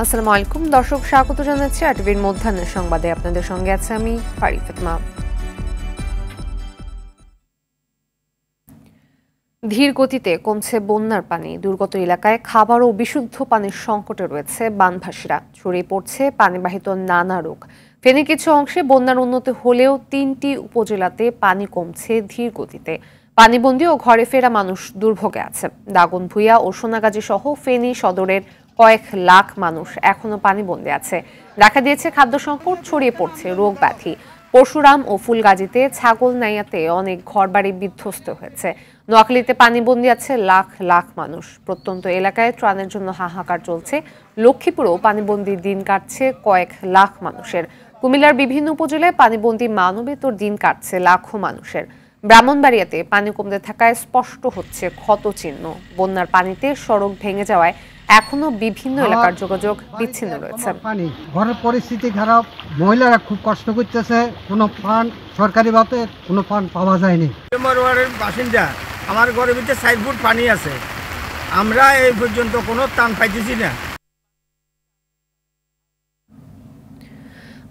আসসালামু আলাইকুম দর্শক, স্বাগত জানাচ্ছি আরটিভির মধ্যাহ্নের সংবাদে। আপনাদের সঙ্গে আছে আমি ফারি ফাতেমা। ধীর গতিতে কমছে বন্যার পানি। দুর্গত এলাকায় খাবার ও বিশুদ্ধ পানির সংকটে রয়েছে বানভাসীরা। ছড়িয়ে পড়ছে পানিবাহিত নানা রোগ। ফেনীর কিছু অংশে বন্যার উন্নতি হলেও 3টি উপজেলাতে পানি কমছে ধীর গতিতে। পানিবন্দী ও ঘরে ফেরা মানুষ দুর্ভোগে আছে। দাগনভূঞা ও সোনাগাজী সহ ফেনী সদরের কয়েক লাখ মানুষ এখনো পানিবন্দী আছে। দেখা দিয়েছে খাদ্য সংকট, ছড়িয়ে পড়ছে রোগ ব্যাধি। পরশুরাম ও ফুলগাজীতে, ছাগলনাইয়াতে অনেক ঘরবাড়ি বিধ্বস্ত হয়েছে। নোয়াখালীতে পানিবন্দী আছে লাখ লাখ মানুষ। প্রত্যন্ত এলাকায় ত্রাণের জন্য হাহাকার চলছে। লক্ষ্মীপুরেও পানিবন্দির দিন কাটছে কয়েক লাখ মানুষের। কুমিল্লার বিভিন্ন উপজেলায় পানিবন্দী মানবেতর দিন কাটছে লাখো মানুষের। ব্রাহ্মণবাড়িয়াতে পানি কমতে থাকায় স্পষ্ট হচ্ছে ক্ষতচিহ্ন। বন্যার পানিতে সড়ক ভেঙে যাওয়ায় এখনো বিভিন্ন এলাকার যোগাযোগ বিচ্ছিন্ন রয়েছে। ঘরের পরিস্থিতি খারাপ, মহিলারা খুব কষ্ট করতেছে। কোনো ফান্ড সরকারি ভাবে কোনো ফান্ড পাওয়া যায়নি। ওয়ার্ডের বাসিন্দা, আমার ঘরের ভিতরে 4 ফুট পানি আছে। আমরা এই পর্যন্ত কোনো ত্রাণ পাইতেছি না।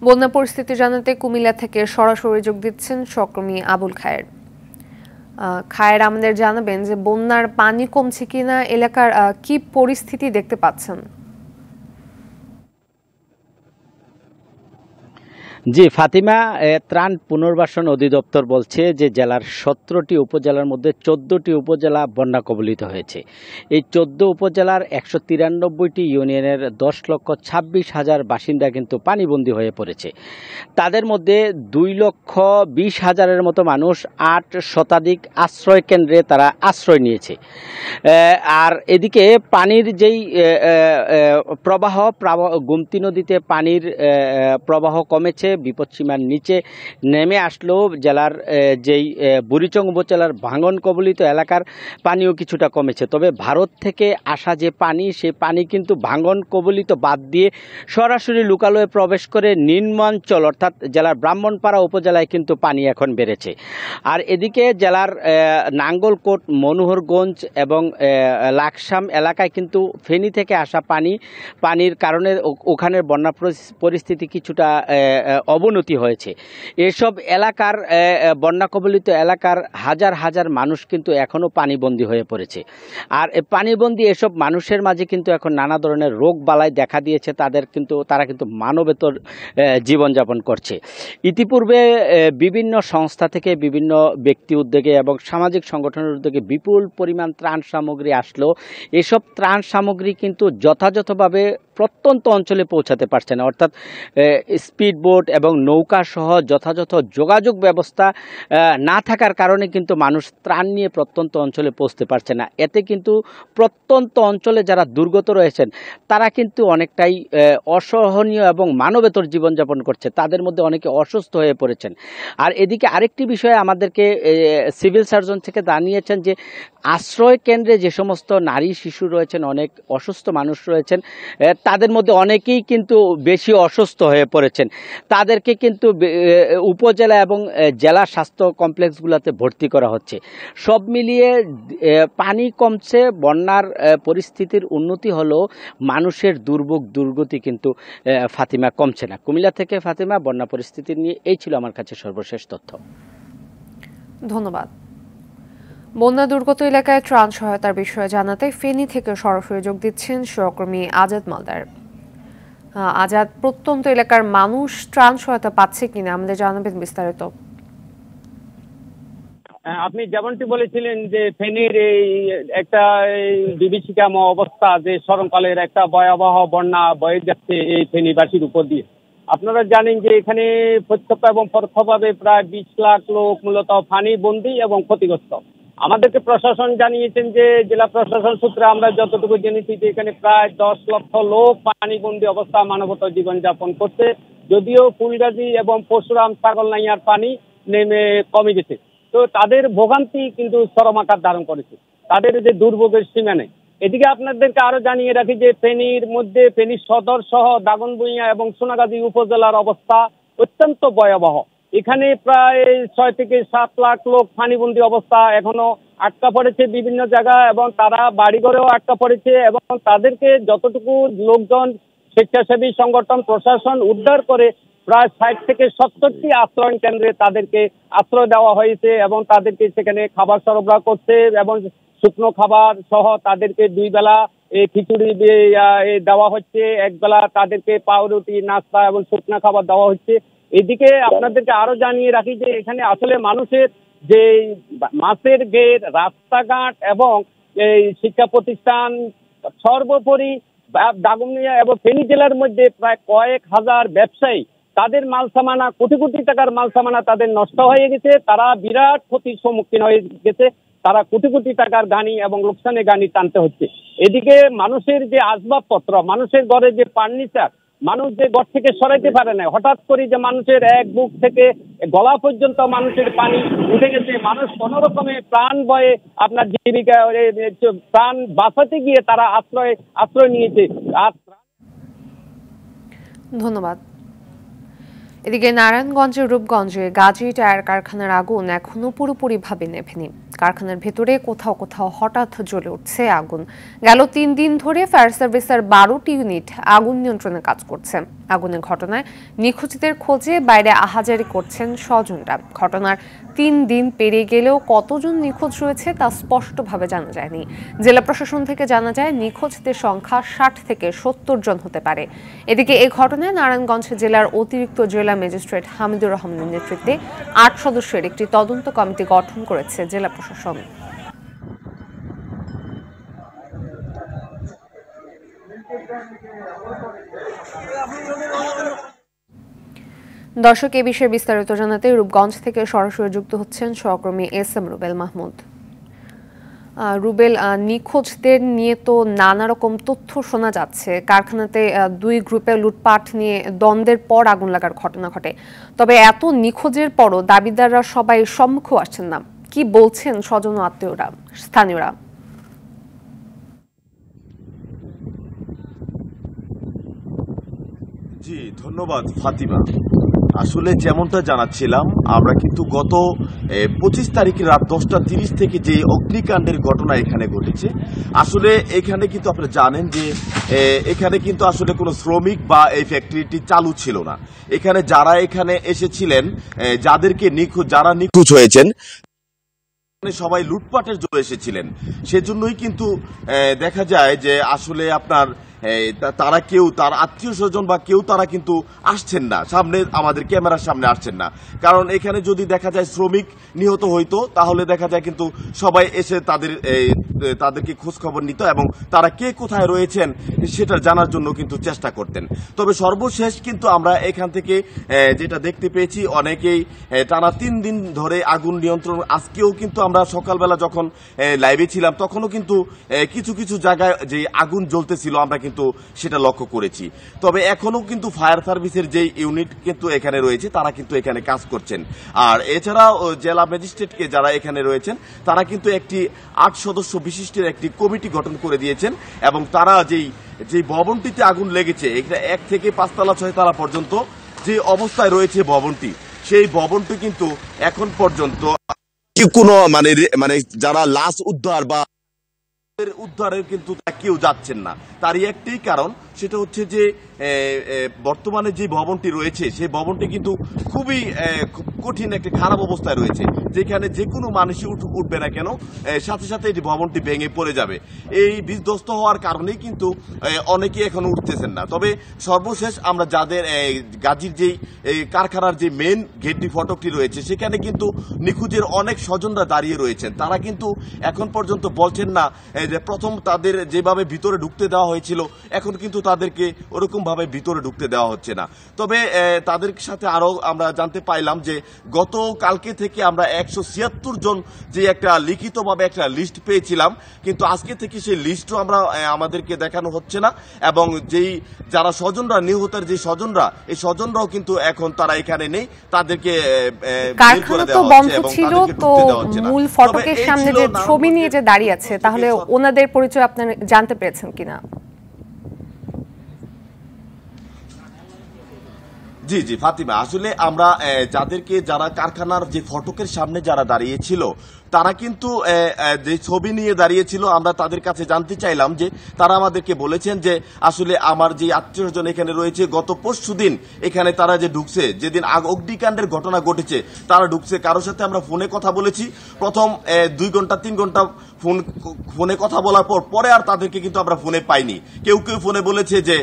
বন্যা পরিস্থিতি জানাতে কুমিল্লা থেকে সরাসরি যোগ দিচ্ছেন সহকর্মী আবুল খায়ের। খায়ের, আমাদের জানাবেন যে বন্যার পানি কমছে কিনা, এলাকার কি পরিস্থিতি দেখতে পাচ্ছেন? জি ফাতিমা, ত্রাণ পুনর্বাসন অধিদপ্তর বলছে যে জেলার 17টি উপজেলার মধ্যে 14টি উপজেলা বন্যা কবলিত হয়েছে। এই 14 উপজেলার 193টি ইউনিয়নের 10,26,000 বাসিন্দা কিন্তু পানিবন্দী হয়ে পড়েছে। তাদের মধ্যে 2,20,000-এর মতো মানুষ 8 শতাধিক আশ্রয় কেন্দ্রে তারা আশ্রয় নিয়েছে। আর এদিকে পানির যেই প্রবাহ, গুমতি নদীতে পানির প্রবাহ কমেছে, বিপদসীমার নিচে নেমে আসলেও জেলার যেই বুড়িচং উপজেলার ভাঙন কবলিত এলাকার পানিও কিছুটা কমেছে। তবে ভারত থেকে আসা যে পানি, সেই পানি কিন্তু ভাঙন কবলিত বাদ দিয়ে সরাসরি লোকালয়ে প্রবেশ করে নিম্নাঞ্চল অর্থাৎ জেলার ব্রাহ্মণপাড়া উপজেলায় কিন্তু পানি এখন বেড়েছে। আর এদিকে জেলার নাঙ্গলকোট, মনোহরগঞ্জ এবং লাকসাম এলাকায় কিন্তু ফেনী থেকে আসা পানির কারণে ওখানের বন্যা পরিস্থিতি কিছুটা অবনতি হয়েছে। এসব এলাকার বন্যা কবলিত এলাকার হাজার হাজার মানুষ কিন্তু এখনও পানিবন্দী হয়ে পড়েছে। আর পানিবন্দী এসব মানুষের মাঝে কিন্তু এখন নানা ধরনের রোগ বালাই দেখা দিয়েছে। তারা কিন্তু মানবেতর জীবনযাপন করছে। ইতিপূর্বে বিভিন্ন সংস্থা থেকে, বিভিন্ন ব্যক্তি উদ্যোগে এবং সামাজিক সংগঠনের উদ্যোগে বিপুল পরিমাণ ত্রাণ সামগ্রী আসলো। এসব ত্রাণ সামগ্রী কিন্তু যথাযথভাবে প্রত্যন্ত অঞ্চলে পৌঁছাতে পারছে না। অর্থাৎ স্পিডবোট এবং নৌকা সহ যথাযথ যোগাযোগ ব্যবস্থা না থাকার কারণে কিন্তু মানুষ ত্রাণ নিয়ে প্রত্যন্ত অঞ্চলে পৌঁছতে পারছে না। এতে কিন্তু প্রত্যন্ত অঞ্চলে যারা দুর্গত রয়েছেন তারা কিন্তু অনেকটাই অসহনীয় এবং মানবেতর জীবনযাপন করছে। তাদের মধ্যে অনেকে অসুস্থ হয়ে পড়েছেন। আর এদিকে আরেকটি বিষয়ে আমাদেরকে সিভিল সার্জন থেকে জানিয়েছেন যে আশ্রয় কেন্দ্রে যে সমস্ত নারী শিশু রয়েছেন, অনেক অসুস্থ মানুষ রয়েছেন, তাদের মধ্যে অনেকেই কিন্তু বেশি অসুস্থ হয়ে পড়েছেন। তাদেরকে কিন্তু উপজেলা এবং জেলা স্বাস্থ্য কমপ্লেক্সগুলোতে ভর্তি করা হচ্ছে। সব মিলিয়ে পানি কমছে, বন্যার পরিস্থিতির উন্নতি হলেও মানুষের দুর্ভোগ দুর্গতি কিন্তু ফাতিমা কমছে না। কুমিল্লা থেকে ফাতিমা, বন্যা পরিস্থিতি নিয়ে এই ছিল আমার কাছে সর্বশেষ তথ্য। ধন্যবাদ। বন্যা দুর্গত এলাকায় ত্রাণ সহায়তার বিষয়ে জানাতে ফেনী থেকে সরাসরি যোগ দিচ্ছেন সহকর্মী আজাদ মালদার। আজাদ, প্রত্যন্ত এলাকার মানুষ ত্রাণ সহায়তা পাচ্ছে কিনা আমাদের জানাবেন বিস্তারিত। আপনি যেমনটি বলেছিলেন যে ফেনীর এই একটা বিভীষিকাময় অবস্থা, যে স্মরণকালের একটা ভয়াবহ বন্যা বয়ে যাচ্ছে এই ফেনীবাসীর উপর দিয়ে। আপনারা জানেন যে এখানে প্রত্যক্ষ এবং পরোক্ষভাবে প্রায় 20 লাখ লোক মূলত পানিবন্দী এবং ক্ষতিগ্রস্ত। আমাদেরকে প্রশাসন জানিয়েছেন যে জেলা প্রশাসন সূত্রে আমরা যতটুকু জেনেছি যে এখানে প্রায় 10 লক্ষ লোক পানিবন্দী অবস্থা মানবতা জীবনযাপন করছে। যদিও ফুলগাজী এবং পরশুরাম, ছাগলনাইয়ার পানি নেমে কমে গেছে, তো তাদের ভোগান্তি কিন্তু চরম আকার ধারণ করেছে। তাদের যে দুর্ভোগের সীমা নেই। এদিকে আপনাদেরকে আরো জানিয়ে রাখি যে ফেনীর মধ্যে ফেনী সদর সহ দাগনভূঞা এবং সোনাগাজী উপজেলার অবস্থা অত্যন্ত ভয়াবহ। এখানে প্রায় 6 থেকে 7 লাখ লোক পানিবন্দী অবস্থা এখনো আটকা পড়েছে বিভিন্ন জায়গায়, এবং তারা বাড়িঘরেও আটকা পড়েছে, এবং তাদেরকে যতটুকু লোকজন স্বেচ্ছাসেবী সংগঠন প্রশাসন উদ্ধার করে প্রায় 60 থেকে 70টি আশ্রয় কেন্দ্রে তাদেরকে আশ্রয় দেওয়া হয়েছে এবং তাদেরকে সেখানে খাবার সরবরাহ করছে এবং শুকনো খাবার সহ তাদেরকে 2 বেলা এই খিচুড়ি দেওয়া হচ্ছে, 1 বেলা তাদেরকে পাউরুটি নাস্তা এবং শুকনো খাবার দেওয়া হচ্ছে। এদিকে আপনাদেরকে আরো জানিয়ে রাখি যে এখানে আসলে মানুষের যে মাছের গেট, রাস্তাঘাট এবং এই শিক্ষা প্রতিষ্ঠান সর্বোপরি দাগনভূঞা এবং ফেনী জেলার মধ্যে প্রায় কয়েক হাজার ব্যবসায়ী তাদের মালসামানা কোটি কোটি টাকার মালসামানা তাদের নষ্ট হয়ে গেছে। তারা বিরাট ক্ষতির সম্মুখীন হয়ে গেছে। তারা কোটি কোটি টাকার গানি এবং লোকসানে গানি টানতে হচ্ছে। এদিকে মানুষের যে আসবাবপত্র, মানুষের ঘরে যে ফার্নিচার, মানুষ যে ঘর থেকে সরাইতে পারে না, হঠাৎ করে যে মানুষের এক বুক থেকে গলা পর্যন্ত মানুষের পানি উঠে গেছে। মানুষ কোনো রকমে প্রাণ ভয়ে আপনার জীবিকা প্রাণ বাঁচাতে গিয়ে তারা আশ্রয় নিয়েছে। ধন্যবাদ। এদিকে নারায়ণগঞ্জের রূপগঞ্জে গাজী টায়ার কারখানার আগুন এখনো পুরোপুরিভাবে নেভেনি। কারখানার ভেতরে কোথাও কোথাও হঠাৎ জ্বলে উঠছে আগুন। গেল 3 দিন ধরে ফায়ার সার্ভিসের 12টি ইউনিট আগুন নিয়ন্ত্রণে কাজ করছে। আগুনের ঘটনায় নিখোঁজদের খোঁজে বাইরে আহাজারি করছেন স্বজনরা। ঘটনার 3 দিন পেরিয়ে গেলেও কতজন নিখোঁজ রয়েছে তা স্পষ্টভাবে জানা যায়নি। জেলা প্রশাসন থেকে জানা যায় নিখোঁজদের সংখ্যা 60 থেকে 70 জন হতে পারে। এদিকে এই ঘটনায় নারায়ণগঞ্জ জেলার অতিরিক্ত জেলা ম্যাজিস্ট্রেট হামিদুর রহমানের নেতৃত্বে 8 সদস্যের একটি তদন্ত কমিটি গঠন করেছে জেলা প্রশাসন। দর্শক, এ বিষয়ে বিস্তারিত জানাতে রূপগঞ্জ থেকে সরাসরি যুক্ত হচ্ছেন সহকর্মী SM রুবেল মাহমুদ। রুবেল, নিখোঁজদের নিয়ে তো নানা রকম তথ্য শোনা যাচ্ছে। কারখানাতে 2 গ্রুপে লুটপাট নিয়ে দ্বন্দ্বের পর আগুন লাগার ঘটনা ঘটে। তবে এত নিখোঁজের পরও দাবিদাররা সবাই সম্মুখে আসছেন না। কি বলছেন স্বজন আত্মীয়রা, স্থানীয়রা? জি ধন্যবাদ ফাতিমা। আসলে যেমনটা জানাচ্ছিলাম, আমরা কিন্তু গত 25 তারিখে রাত 10:30 থেকে যে অগ্নিকাণ্ডের ঘটনা এখানে ঘটেছে, আসলে এখানে কিন্তু আপনারা জানেন যে এখানে কিন্তু আসলে কোনো শ্রমিক বা এই ফ্যাক্টরিটি চালু ছিল না। এখানে যারা এখানে এসেছিলেন, যারা নিখোঁজ হয়েছেন সবাই লুটপাটের জন্য এসেছিলেন। সেজন্যই কিন্তু দেখা যায় যে আসলে আপনার তার আত্মীয় স্বজন বা কেউ তারা কিন্তু আসছেন না সামনে, আমাদের ক্যামেরার সামনে আসছেন না। কারণ এখানে যদি দেখা যায় শ্রমিক নিহত হইতো তাহলে দেখা যায় কিন্তু সবাই এসে তাদেরকে খোঁজ খবর নিত এবং তারা কে কোথায় রয়েছেন সেটা জানার জন্য কিন্তু চেষ্টা করতেন। তবে সর্বশেষ কিন্তু আমরা এখান থেকে যেটা দেখতে পেয়েছি, অনেকেই টানা 3 দিন ধরে আগুন নিয়ন্ত্রণ। আজকেও কিন্তু আমরা সকালবেলা যখন লাইভে ছিলাম তখনও কিন্তু কিছু কিছু জায়গায় যে আগুন জ্বলতেছিল আমরা কিন্তু সেটা লক্ষ্য করেছি। তবে এখনো কিন্তু ফায়ার সার্ভিসের যে ইউনিট কিন্তু এখানে রয়েছে তারা কিন্তু এখানে কাজ করছেন। আর এছাড়াও জেলা ম্যাজিস্ট্রেটকে যারা এখানে রয়েছেন তারা কিন্তু একটি 8 সদস্য বিশিষ্ট একটি কমিটি গঠন করে দিয়েছেন এবং তারা যে ভবনটিতে আগুন লেগেছে, এটা 1 থেকে 5 তলা 6 তলা পর্যন্ত যে অবস্থায় রয়েছে ভবনটি, সেই ভবনটি কিন্তু এখন পর্যন্ত কোনো মানে যারা লাশ উদ্ধারের কিন্তু কেউ যাচ্ছেন না। তারই একটি কারণ, সেটা হচ্ছে যে বর্তমানে যে ভবনটি রয়েছে সেই ভবনটি কিন্তু খুবই কঠিন একটি খারাপ অবস্থায় রয়েছে, যেখানে যে কোনো মানুষই উঠবে না কেন সাথে সাথে এই ভবনটি ভেঙে পড়ে যাবে। এই বিধ্বস্ত হওয়ার কারণেই কিন্তু অনেকেই এখন উঠতেছেন না। তবে সর্বশেষ আমরা যাদের গাজীর যেই কারখানার যে মেন গেটটি ফটকটি রয়েছে সেখানে কিন্তু নিখোঁজের অনেক স্বজনরা দাঁড়িয়ে রয়েছেন। তারা কিন্তু এখন পর্যন্ত বলছেন না যে প্রথম তাদের যেভাবে ভিতরে ঢুকতে দেওয়া হয়েছিল এখন কিন্তু তাদেরকে ওরকম ভাবে ভিতরে ঢুকতে দেওয়া হচ্ছে না। তবে তাদের সাথে আরো আমরা জানতে পাইলাম যে গত কালকে থেকে আমরা 176 জন যে একটা লিখিতভাবে একটা লিস্ট পেয়েছিলাম, কিন্তু আজকে থেকে সেই লিস্টও আমরা আমাদেরকে দেখানো হচ্ছে না এবং যারা স্বজনরা নিহতের যে স্বজনরা, এই স্বজনরাও কিন্তু এখন তারা এখানে নেই, তাদেরকে কারখানা তো বন্ধ ছিল। তো মূল ফটকের সামনে যে ছবি নিয়ে যে দাঁড়িয়ে আছে, তাহলে ওনাদের পরিচয় আপনারা জানতে পেরেছেন কিনা? জি জি ফাতিমা, আসলে আমরা যারা কারখানার যে ফটকের সামনে যারা দাঁড়িয়েছিল তারা কিন্তু যে ছবি নিয়ে দাঁড়িয়েছিল, আমরা তাদের কাছে জানতে চাইলাম যে তারা আমাদেরকে বলেছেন যে আসলে আমার যে আত্মীয়স্বজন এখানে রয়েছে, গত পরশুদিন এখানে তারা যে ঢুকছে, যেদিন অগ্নিকাণ্ডের ঘটনা ঘটেছে তারা ঢুকছে, কারোর সাথে আমরা ফোনে কথা বলেছি। প্রথম 2 ঘন্টা 3 ঘন্টা ফোনে কথা বলার পরে আর তাদেরকে কিন্তু আমরা ফোনে পাইনি। কেউ কেউ ফোনে বলেছে যে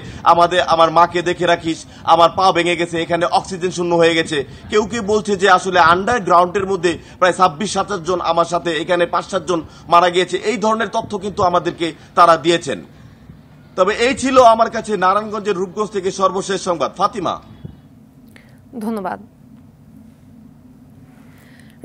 আমার মাকে দেখে রাখিস, আমার পা ভেঙে গেছে, এখানে অক্সিজেন শূন্য হয়ে গেছে। কেউ কেউ বলছে যে আসলে আন্ডারগ্রাউন্ডের মধ্যে প্রায় 26-27 জন আমার সাথে, এখানে 5-7 জন মারা গিয়েছে। এই ধরনের তথ্য কিন্তু আমাদেরকে তারা দিয়েছেন। তবে এই ছিল আমার কাছে নারায়ণগঞ্জের রূপগঞ্জ থেকে সর্বশেষ সংবাদ। ফাতিমা, ধন্যবাদ।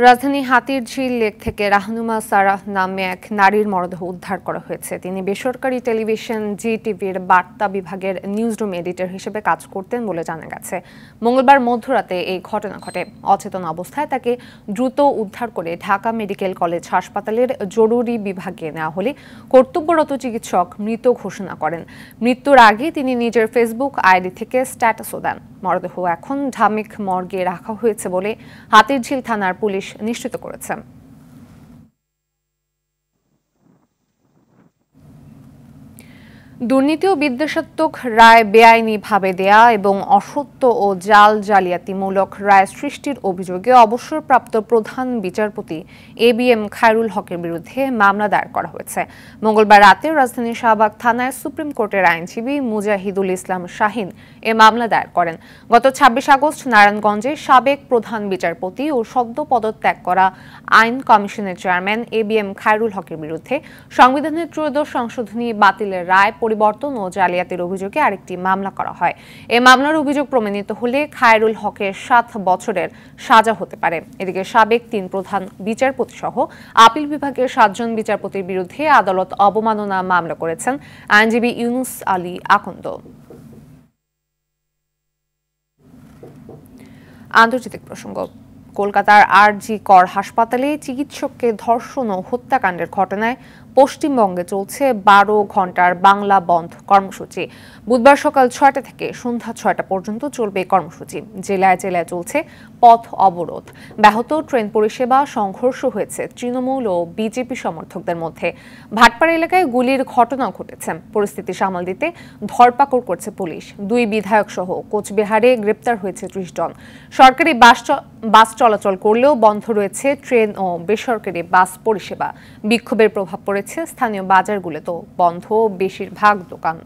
রাজধানী হাতিরঝিল লেক থেকে রাহনুমা সারাহ নামে এক নারীর মরদেহ উদ্ধার করা হয়েছে। তিনি বেসরকারি টেলিভিশন জিটিভির বার্তা বিভাগের নিউজরুম এডিটর হিসেবে কাজ করতেন বলে জানা গেছে। মঙ্গলবার মধ্যরাতে এই ঘটনা ঘটে। অচেতন অবস্থায় তাকে দ্রুত উদ্ধার করে ঢাকা মেডিকেল কলেজ হাসপাতালের জরুরি বিভাগে নেওয়া হলে কর্তব্যরত চিকিৎসক মৃত ঘোষণা করেন। মৃত্যুর আগে তিনি নিজের ফেসবুক আইডি থেকে স্ট্যাটাসও দেন। মরদেহ এখন ঢামেক মর্গে রাখা হয়েছে বলে হাতিরঝিল থানার পুলিশ নিশ্চিত করেছে। দুর্নীতি ও বিদ্বেষাত্মক রায় বেআইনিভাবে দেয়া এবং অসত্য ও জালিয়াতিমূলক রায় সৃষ্টির অভিযোগে অবসরপ্রাপ্ত প্রধান বিচারপতি ABM খায়রুল হকের বিরুদ্ধে মামলা দায়ের করা হয়েছে। মঙ্গলবার রাতে রাজধানীর শাহবাগ থানায় সুপ্রিম কোর্টের আইনজীবী মুজাহিদুল ইসলাম শাহিন এ মামলা দায়ের করেন। গত 26 আগস্ট নারায়ণগঞ্জে সাবেক প্রধান বিচারপতি ও সদ্য পদত্যাগ করা আইন কমিশনের চেয়ারম্যান ABM খায়রুল হকের বিরুদ্ধে সংবিধানের 13 সংশোধনী বাতিলের রায় পরিবর্তন ও জালিয়াতির অভিযোগে আরেকটি মামলা করা হয়। এই মামলার অভিযোগ প্রমাণিত হলে খায়রুল হকের 7 বছরের সাজা হতে পারে। এদিকে সাবেক 3 প্রধান বিচারপতি সহ আপিল বিভাগের 7 জন বিচারপতির বিরুদ্ধে আদালত অবমাননা মামলা করেছেন আইনজীবী ইউনুস আলী আকন্দ। আন্তর্জাতিক প্রসঙ্গ। কলকাতার RG কর হাসপাতালে চিকিৎসককে ধর্ষণ ও হত্যাকাণ্ডের ঘটনায় পশ্চিমবঙ্গে চলছে 12 ঘন্টার বাংলা বন্ধ কর্মসূচি। বুধবার সকাল 6টা থেকে সন্ধ্যা 6টা পর্যন্ত চলবে কর্মসূচি। জেলায় জেলায় চলছে পথ অবরোধ। ব্যাহত ট্রেন পরিষেবা, সংঘর্ষ হয়েছে তৃণমূল ও বিজেপি সমর্থকদের মধ্যে। ভাটপাড়া এলাকায় গুলির ঘটনা ঘটেছে। পরিস্থিতি সামাল দিতে ধরপাকড় করছে পুলিশ। 2 বিধায়ক সহ কোচবিহারে গ্রেপ্তার হয়েছে 30 জন। সরকারি বাস চলাচল করলেও বন্ধ রয়েছে ট্রেন ও বেসরকারি বাস পরিষেবা। বিক্ষোভের প্রভাব পড়েছে স্থানীয় বাজারগুলোতেও, বন্ধ বেশিরভাগ দোকান।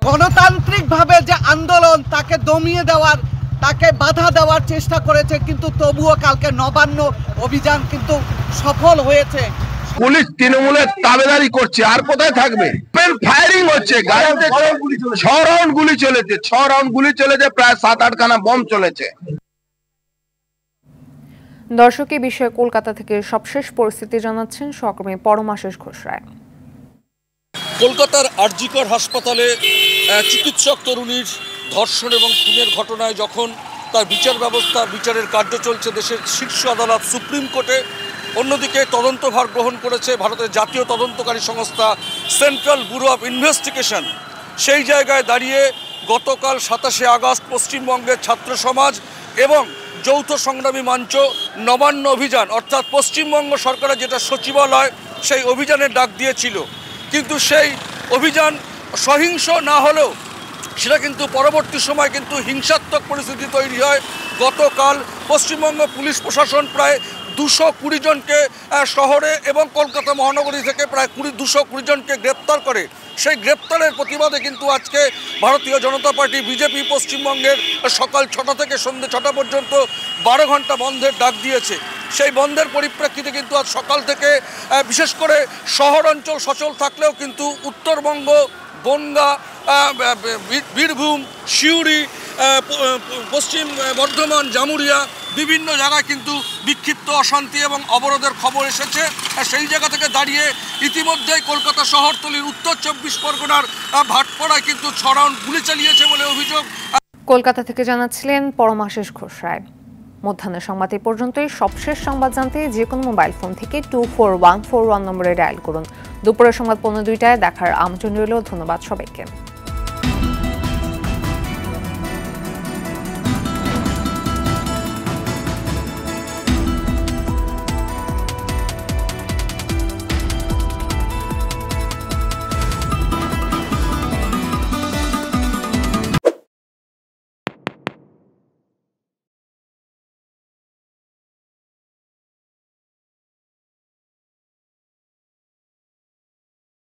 গণতান্ত্রিকভাবে যে আন্দোলন, তাকে দমিয়ে দেওয়ার, তাকে বাধা দেওয়ার চেষ্টা করেছে, কিন্তু তবুও কালকে নবান্ন অভিযান কিন্তু সফল হয়েছে। পুলিশ তৃণমূলের তাবেদারি করছে, আর কোথায় থাকবে? ফায়ারিং হচ্ছে, গাড়িতে 6 রাউন্ড গুলি চলেছে, 6 রাউন্ড গুলি চলেছে, প্রায় 7-8 খানা বম চলেছে। দর্শক, এই বিষয়ে কলকাতা থেকে সবশেষ পরিস্থিতি জানাচ্ছেন সহকর্মী পরমাশেষ ঘোষ রায়। কলকাতার RG কর হাসপাতালে চিকিৎসক তরুণীর ধর্ষণ এবং খুনের ঘটনায় যখন তার বিচারের কার্য চলছে দেশের শীর্ষ আদালত সুপ্রিম কোর্টে, অন্যদিকে তদন্তভার গ্রহণ করেছে ভারতের জাতীয় তদন্তকারী সংস্থা সেন্ট্রাল ব্যুরো অফ ইনভেস্টিগেশন। সেই জায়গায় দাঁড়িয়ে গতকাল 27শে আগস্ট পশ্চিমবঙ্গের ছাত্র সমাজ এবং যৌথ সংগ্রামী মঞ্চ নবান্ন অভিযান, অর্থাৎ পশ্চিমবঙ্গ সরকারের যেটা সচিবালয়, সেই অভিযানের ডাক দিয়েছিল। কিন্তু সেই অভিযান সহিংস না হলেও সেটা কিন্তু পরবর্তী সময় কিন্তু হিংসাত্মক পরিস্থিতি তৈরি হয়। গতকাল পশ্চিমবঙ্গ পুলিশ প্রশাসন প্রায় 220 জনকে শহরে এবং কলকাতা মহানগরী থেকে প্রায় 220 জনকে গ্রেপ্তার করে। সেই গ্রেপ্তারের প্রতিবাদে কিন্তু আজকে ভারতীয় জনতা পার্টি বিজেপি পশ্চিমবঙ্গের সকাল 6টা থেকে সন্ধ্যে 6টা পর্যন্ত 12 ঘন্টা বন্ধের ডাক দিয়েছে। সেই বন্ধের পরিপ্রেক্ষিতে কিন্তু আজ সকাল থেকে বিশেষ করে শহর অঞ্চল সচল থাকলেও কিন্তু উত্তরবঙ্গ, বনগাঁ, বীরভূম, সিউড়ি, পশ্চিম বর্ধমান, জামুরিয়া বিভিন্ন জায়গায় কিন্তু বিক্ষিপ্ত অশান্তি এবং অবরোধের খবর এসেছে। সেই জায়গা থেকে দাঁড়িয়ে ইতিমধ্যেই কলকাতা শহরতলির উত্তর 24 পরগনার ভাটপাড়ায় কিন্তু 6 রাউন্ড গুলি চালিয়েছে বলে অভিযোগ। কলকাতা থেকে জানাচ্ছিলেন পরমাশেষ ঘোষ রায়। মধ্যাহ্নের সংবাদ এই পর্যন্তই। সবশেষ সংবাদ জানতে যে কোনো মোবাইল ফোন থেকে 24141 নম্বরে ডায়াল করুন। দুপুরের সংবাদ 2:15টায় দেখার আমন্ত্রণ রইল। ধন্যবাদ সবাইকে।